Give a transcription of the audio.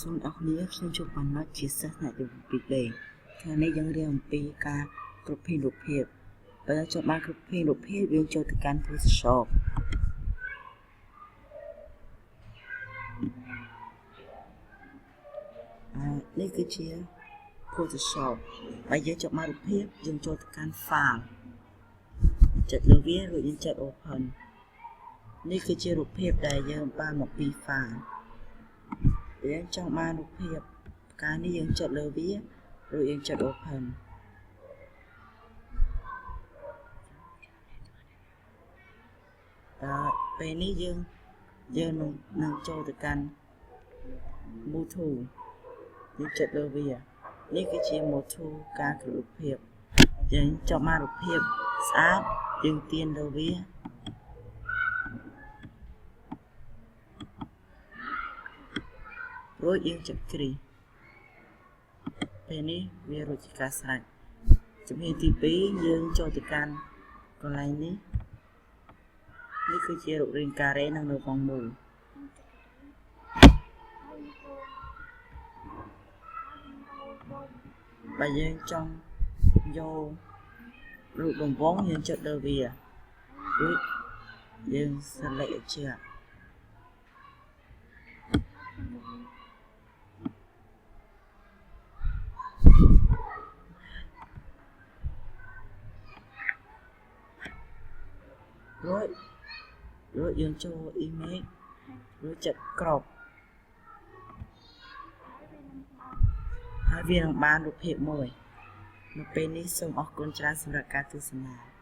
សូមអរគុណខ្ញុំជួបបានមកជាសិស្សអ្នកទី2លេខថ្ងៃនេះយើងរៀនអំពីការគ្រប់ភេទរូបភាពបើចង់បានគ្រប់ភេទរូបភាពយើងចូលទៅកាន់ Photoshop នេះគឺជា Photoshop បើយើងចង់បានរូបភាពយើងចូលទៅកាន់ File ចុចលើវារួចយើងចុច Open នេះគឺជារូបភាពដែលយើងបានមកពី File យើងចង់បានរូបភាពការនេះយើងចុចលើវារួចយើងចុច Open ពេលនេះយើងនឹងចូលទៅកាន់ Move Tool យើងចុចលើវានេះគឺជា Move Tool ការគ្រូភាពយើងចង់បានរូបភាពស្អាតយើងទាញលើវារួចយើងចុចគ្រីពេលនេះវារួចជាការស្រេចជំហានទី2យើងចូលទៅកាន់កន្លែងនេះគឺជារូបរាងការ៉េនៅវងមូលបើយើងចង់យករូបរង្វង់យើងចុចលើវារួចយើង select ឲ្យជារួចយើងចូល image រួចចុច crop ហើយវានឹងបានរូបភាពមួយនៅពេលនេះសូមអរគុណច្រើនសម្រាប់ការទស្សនា